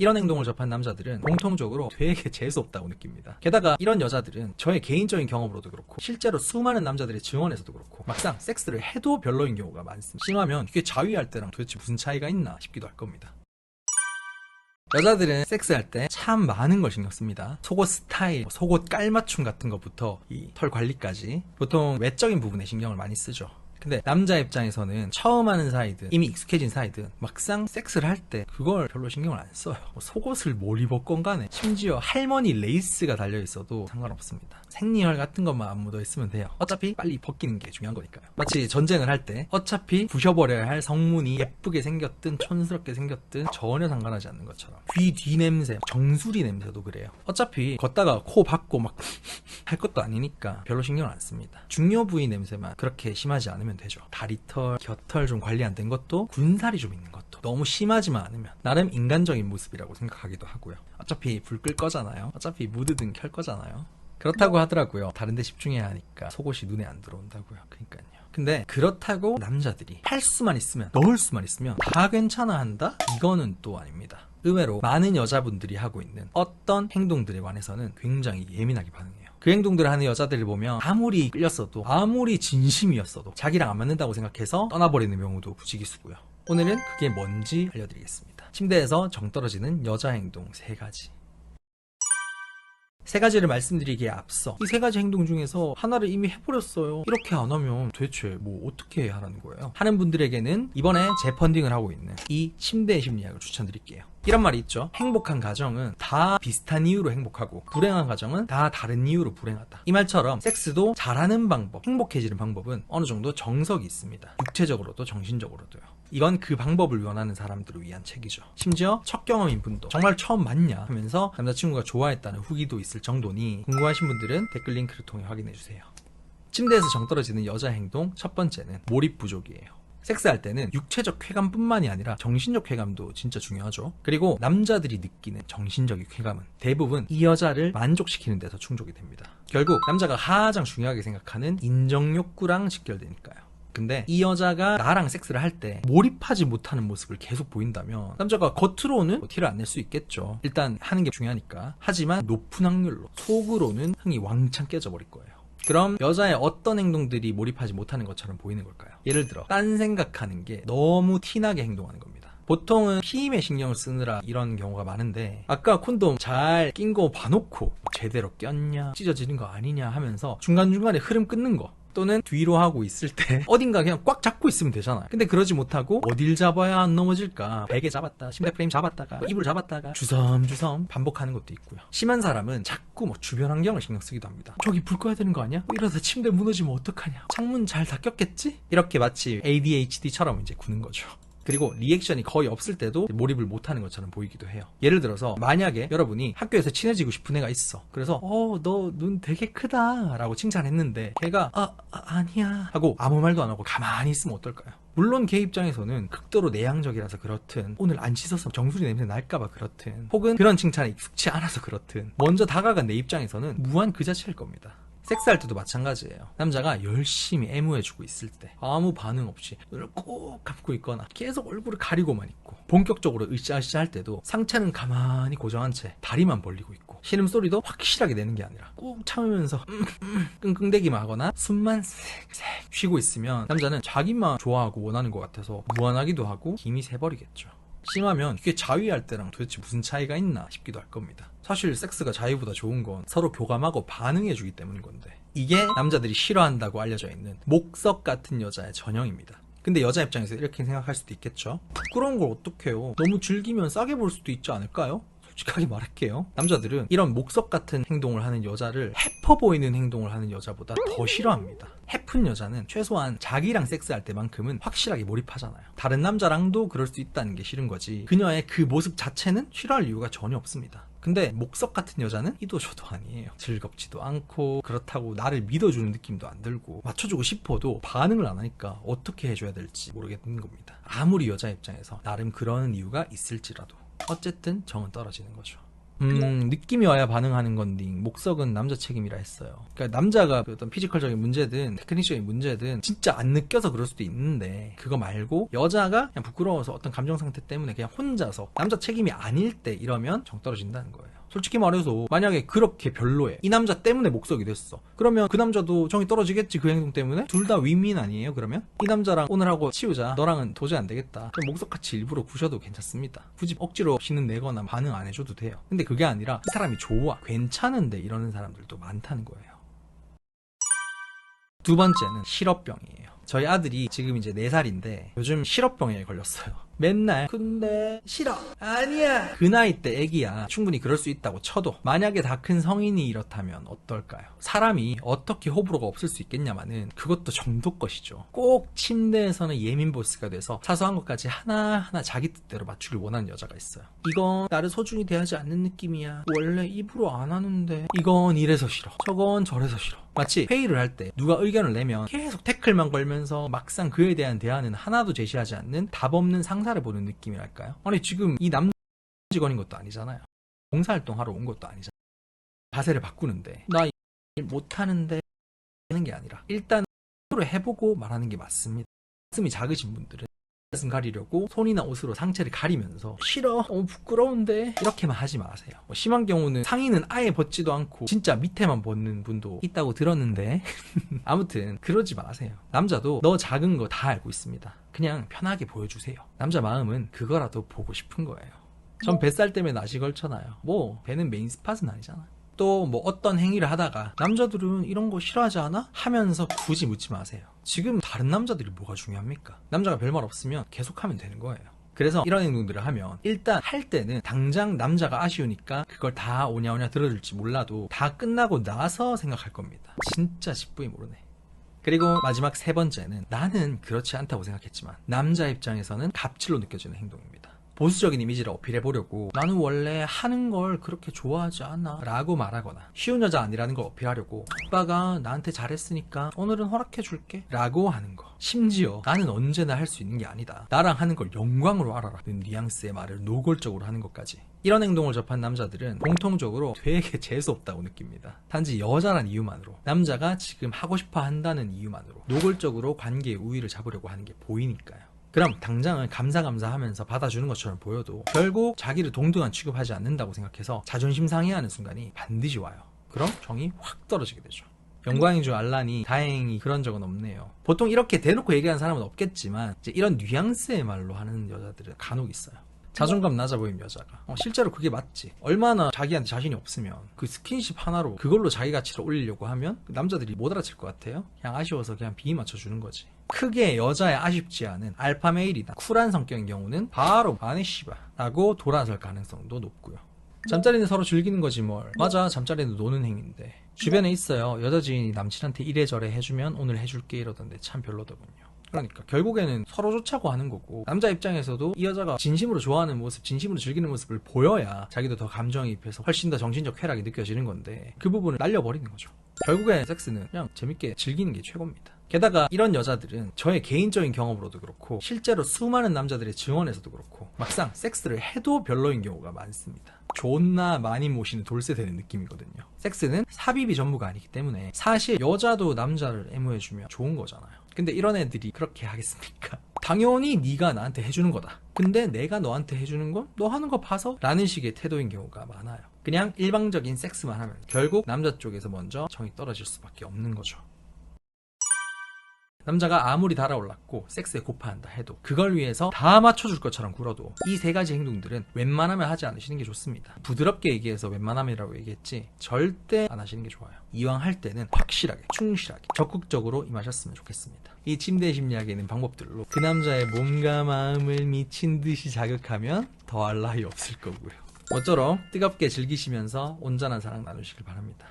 이런 행동을 접한 남자들은 공통적으로 되게 재수없다고 느낍니다. 게다가 이런 여자들은 저의 개인적인 경험으로도 그렇고 실제로 수많은 남자들의 증언에서도 그렇고 막상 섹스를 해도 별로인 경우가 많습니다. 심하면 이게 자위할 때랑 도대체 무슨 차이가 있나 싶기도 할 겁니다. 여자들은 섹스할 때 참 많은 걸 신경 씁니다. 속옷 스타일, 속옷 깔맞춤 같은 것부터 이 털 관리까지 보통 외적인 부분에 신경을 많이 쓰죠. 근데 남자 입장에서는 처음 하는 사이든 이미 익숙해진 사이든 막상 섹스를 할 때 그걸 별로 신경을 안 써요. 속옷을 뭘 입었건 간에 심지어 할머니 레이스가 달려있어도 상관없습니다. 생리혈 같은 것만 안 묻어있으면 돼요. 어차피 빨리 벗기는 게 중요한 거니까요. 마치 전쟁을 할 때 어차피 부셔버려야 할 성문이 예쁘게 생겼든 촌스럽게 생겼든 전혀 상관하지 않는 것처럼 귀 뒤 냄새, 정수리 냄새도 그래요. 어차피 걷다가 코 박고 막 할 것도 아니니까 별로 신경을 안 씁니다. 중요 부위 냄새만 그렇게 심하지 않으면 되죠. 다리털, 곁털 좀 관리 안 된 것도, 군살이 좀 있는 것도 너무 심하지만 않으면 나름 인간적인 모습이라고 생각하기도 하고요. 어차피 불 끌 거잖아요. 어차피 무드등 켤 거잖아요. 그렇다고 하더라고요. 다른 데 집중해야 하니까 속옷이 눈에 안 들어온다고요. 그러니까요. 근데 그렇다고 남자들이 할 수만 있으면, 넣을 수만 있으면 다 괜찮아 한다? 이거는 또 아닙니다. 의외로 많은 여자분들이 하고 있는 어떤 행동들에 관해서는 굉장히 예민하게 반응해요. 그 행동들을 하는 여자들을 보면 아무리 끌렸어도 아무리 진심이었어도 자기랑 안 맞는다고 생각해서 떠나버리는 경우도 부지기수고요. 오늘은 그게 뭔지 알려드리겠습니다. 침대에서 정 떨어지는 여자 행동 3가지. 3가지를 말씀드리기에 앞서 이 3가지 행동 중에서 하나를 이미 해버렸어요. 이렇게 안 하면 도대체 뭐 어떻게 하라는 거예요? 하는 분들에게는 이번에 재펀딩을 하고 있는 이 침대 심리학을 추천드릴게요. 이런 말이 있죠. 행복한 가정은 다 비슷한 이유로 행복하고 불행한 가정은 다 다른 이유로 불행하다. 이 말처럼 섹스도 잘하는 방법, 행복해지는 방법은 어느 정도 정석이 있습니다. 육체적으로도 정신적으로도요. 이건 그 방법을 원하는 사람들을 위한 책이죠. 심지어 첫 경험인 분도 정말 처음 맞냐 하면서 남자친구가 좋아했다는 후기도 있을 정도니 궁금하신 분들은 댓글 링크를 통해 확인해주세요. 침대에서 정 떨어지는 여자 행동 첫 번째는 몰입 부족이에요. 섹스할 때는 육체적 쾌감뿐만이 아니라 정신적 쾌감도 진짜 중요하죠. 그리고 남자들이 느끼는 정신적인 쾌감은 대부분 이 여자를 만족시키는 데서 충족이 됩니다. 결국 남자가 가장 중요하게 생각하는 인정 욕구랑 직결되니까요. 근데 이 여자가 나랑 섹스를 할 때 몰입하지 못하는 모습을 계속 보인다면 남자가 겉으로는 티를 안 낼 수 있겠죠. 일단 하는 게 중요하니까. 하지만 높은 확률로 속으로는 흥이 왕창 깨져버릴 거예요. 그럼 여자의 어떤 행동들이 몰입하지 못하는 것처럼 보이는 걸까요? 예를 들어 딴 생각하는 게 너무 티나게 행동하는 겁니다. 보통은 피임에 신경을 쓰느라 이런 경우가 많은데 아까 콘돔 잘 낀 거 봐놓고 제대로 꼈냐 찢어지는 거 아니냐 하면서 중간중간에 흐름 끊는 거 또는 뒤로 하고 있을 때 어딘가 그냥 꽉 잡고 있으면 되잖아요. 근데 그러지 못하고 어딜 잡아야 안 넘어질까 베개 잡았다 침대 프레임 잡았다가 이불 잡았다가 주섬주섬 반복하는 것도 있고요. 심한 사람은 자꾸 뭐 주변 환경을 신경 쓰기도 합니다. 저기 불 꺼야 되는 거 아니야? 이러다 침대 무너지면 어떡하냐? 창문 잘 닫혔겠지? 이렇게 마치 ADHD처럼 이제 구는 거죠. 그리고 리액션이 거의 없을 때도 몰입을 못하는 것처럼 보이기도 해요. 예를 들어서 만약에 여러분이 학교에서 친해지고 싶은 애가 있어. 그래서 너 눈 되게 크다 라고 칭찬했는데 걔가 아니야 하고 아무 말도 안 하고 가만히 있으면 어떨까요? 물론 걔 입장에서는 극도로 내향적이라서 그렇든 오늘 안 씻어서 정수리 냄새 날까봐 그렇든 혹은 그런 칭찬에 익숙치 않아서 그렇든 먼저 다가간 내 입장에서는 무한 그 자체일 겁니다. 섹스할 때도 마찬가지예요. 남자가 열심히 애무해주고 있을 때 아무 반응 없이 눈을 꼭 감고 있거나 계속 얼굴을 가리고만 있고 본격적으로 으쌰으쌰 할 때도 상체는 가만히 고정한 채 다리만 벌리고 있고 신음소리도 확실하게 내는 게 아니라 꾹 참으면서 끙끙대기만 하거나 숨만 쌕쌕 쉬고 있으면 남자는 자기만 좋아하고 원하는 것 같아서 무안하기도 하고 힘이 새버리겠죠. 심하면 이게 자위할 때랑 도대체 무슨 차이가 있나 싶기도 할 겁니다. 사실 섹스가 자위보다 좋은 건 서로 교감하고 반응해주기 때문인 건데 이게 남자들이 싫어한다고 알려져 있는 목석 같은 여자의 전형입니다. 근데 여자 입장에서 이렇게 생각할 수도 있겠죠. 부끄러운 걸 어떡해요. 너무 즐기면 싸게 볼 수도 있지 않을까요? 솔직하게 말할게요. 남자들은 이런 목석 같은 행동을 하는 여자를 해퍼 보이는 행동을 하는 여자보다 더 싫어합니다. 해픈 여자는 최소한 자기랑 섹스할 때만큼은 확실하게 몰입하잖아요. 다른 남자랑도 그럴 수 있다는 게 싫은 거지 그녀의 그 모습 자체는 싫어할 이유가 전혀 없습니다. 근데 목석 같은 여자는 이도 저도 아니에요. 즐겁지도 않고 그렇다고 나를 믿어주는 느낌도 안 들고 맞춰주고 싶어도 반응을 안 하니까 어떻게 해줘야 될지 모르겠는 겁니다. 아무리 여자 입장에서 나름 그런 이유가 있을지라도 어쨌든 정은 떨어지는 거죠. 느낌이 와야 반응하는 건데 목석은 남자 책임이라 했어요. 그러니까 남자가 어떤 피지컬적인 문제든 테크닉적인 문제든 진짜 안 느껴서 그럴 수도 있는데 그거 말고 여자가 그냥 부끄러워서 어떤 감정 상태 때문에 그냥 혼자서 남자 책임이 아닐 때 이러면 정 떨어진다는 거예요. 솔직히 말해서 만약에 그렇게 별로해, 이 남자 때문에 목석이 됐어, 그러면 그 남자도 정이 떨어지겠지. 그 행동 때문에. 둘 다 윈윈 아니에요? 그러면 이 남자랑 오늘 하고 치우자, 너랑은 도저히 안 되겠다, 그럼 목석같이 일부러 구셔도 괜찮습니다. 굳이 억지로 신은 내거나 반응 안 해줘도 돼요. 근데 그게 아니라 이 사람이 좋아, 괜찮은데 이러는 사람들도 많다는 거예요. 두 번째는 실업병이에요. 저희 아들이 지금 이제 4살인데 요즘 실업병에 걸렸어요. 맨날 근데 싫어, 아니야, 그 나이 때 애기야. 충분히 그럴 수 있다고 쳐도 만약에 다 큰 성인이 이렇다면 어떨까요? 사람이 어떻게 호불호가 없을 수 있겠냐마는 그것도 정도 것이죠. 꼭 침대에서는 예민 보스가 돼서 사소한 것까지 하나하나 자기 뜻대로 맞추길 원하는 여자가 있어요. 이건 나를 소중히 대하지 않는 느낌이야, 원래 입으로 안 하는데, 이건 이래서 싫어, 저건 저래서 싫어. 마치 회의를 할 때 누가 의견을 내면 계속 태클만 걸면서 막상 그에 대한 대안은 하나도 제시하지 않는 답 없는 상사를 보는 느낌이랄까요? 아니 지금 이 남 직원인 것도 아니잖아요. 봉사활동 하러 온 것도 아니잖아요. 자세를 바꾸는데 나 일 못하는데 하는 게 아니라 일단 해보고 말하는 게 맞습니다. 가슴이 작으신 분들은 가슴 가리려고 손이나 옷으로 상체를 가리면서 싫어, 부끄러운데 이렇게만 하지 마세요. 심한 경우는 상의는 아예 벗지도 않고 진짜 밑에만 벗는 분도 있다고 들었는데 아무튼 그러지 마세요. 남자도 너 작은 거 다 알고 있습니다. 그냥 편하게 보여주세요. 남자 마음은 그거라도 보고 싶은 거예요. 전 뱃살 때문에 나시 걸쳐놔요. 뭐 배는 메인 스팟은 아니잖아. 또 뭐 어떤 행위를 하다가 남자들은 이런 거 싫어하지 않아? 하면서 굳이 묻지 마세요. 지금 다른 남자들이 뭐가 중요합니까? 남자가 별말 없으면 계속하면 되는 거예요. 그래서 이런 행동들을 하면 일단 할 때는 당장 남자가 아쉬우니까 그걸 다 오냐오냐 들어줄지 몰라도 다 끝나고 나서 생각할 겁니다. 진짜 집부이 모르네. 그리고 마지막 3번째는 나는 그렇지 않다고 생각했지만 남자 입장에서는 갑질로 느껴지는 행동입니다. 보수적인 이미지를 어필해보려고 나는 원래 하는 걸 그렇게 좋아하지 않아 라고 말하거나, 쉬운 여자 아니라는 걸 어필하려고 오빠가 나한테 잘했으니까 오늘은 허락해줄게 라고 하는 거. 심지어 나는 언제나 할 수 있는 게 아니다, 나랑 하는 걸 영광으로 알아라는 뉘앙스의 말을 노골적으로 하는 것까지. 이런 행동을 접한 남자들은 공통적으로 되게 재수없다고 느낍니다. 단지 여자란 이유만으로, 남자가 지금 하고 싶어 한다는 이유만으로 노골적으로 관계의 우위를 잡으려고 하는 게 보이니까요. 그럼 당장은 감사하면서 받아주는 것처럼 보여도 결국 자기를 동등한 취급하지 않는다고 생각해서 자존심 상해하는 순간이 반드시 와요. 그럼 정이 확 떨어지게 되죠. 영광인 줄 알라니 다행히 그런 적은 없네요. 보통 이렇게 대놓고 얘기하는 사람은 없겠지만 이제 이런 뉘앙스의 말로 하는 여자들은 간혹 있어요. 자존감 낮아 보이는 여자가 실제로 그게 맞지. 얼마나 자기한테 자신이 없으면 그 스킨십 하나로 그걸로 자기 가치를 올리려고 하면 남자들이 못 알아챌 것 같아요. 그냥 아쉬워서 그냥 비위 맞춰주는 거지. 크게 여자에 아쉽지 않은 알파메일이나 쿨한 성격인 경우는 바로 아니 씨발 라고 돌아설 가능성도 높고요. 잠자리는 서로 즐기는 거지 뭘. 맞아, 잠자리는 노는 행위인데. 주변에 있어요. 여자 지인이 남친한테 이래저래 해주면 오늘 해줄게 이러던데 참 별로더군요. 그러니까 결국에는 서로 좋자고 하는 거고, 남자 입장에서도 이 여자가 진심으로 좋아하는 모습, 진심으로 즐기는 모습을 보여야 자기도 더 감정이입해서 훨씬 더 정신적 쾌락이 느껴지는 건데 그 부분을 날려버리는 거죠. 결국엔 섹스는 그냥 재밌게 즐기는 게 최고입니다. 게다가 이런 여자들은 저의 개인적인 경험으로도 그렇고 실제로 수많은 남자들의 증언에서도 그렇고 막상 섹스를 해도 별로인 경우가 많습니다. 존나 많이 모시는 돌쇠 되는 느낌이거든요. 섹스는 삽입이 전부가 아니기 때문에 사실 여자도 남자를 애무해주면 좋은 거잖아요. 근데 이런 애들이 그렇게 하겠습니까? 당연히 네가 나한테 해주는 거다, 근데 내가 너한테 해주는 건 너 하는 거 봐서 라는 식의 태도인 경우가 많아요. 그냥 일방적인 섹스만 하면 결국 남자 쪽에서 먼저 정이 떨어질 수밖에 없는 거죠. 남자가 아무리 달아올랐고 섹스에 고파한다 해도 그걸 위해서 다 맞춰줄 것처럼 굴어도 이 3가지 행동들은 웬만하면 하지 않으시는 게 좋습니다. 부드럽게 얘기해서 웬만함이라고 얘기했지 절대 안 하시는 게 좋아요. 이왕 할 때는 확실하게, 충실하게, 적극적으로 임하셨으면 좋겠습니다. 이 침대 심리학에 있는 방법들로 그 남자의 몸과 마음을 미친 듯이 자극하면 더할 나위 없을 거고요. 모쪼록 뜨겁게 즐기시면서 온전한 사랑 나누시길 바랍니다.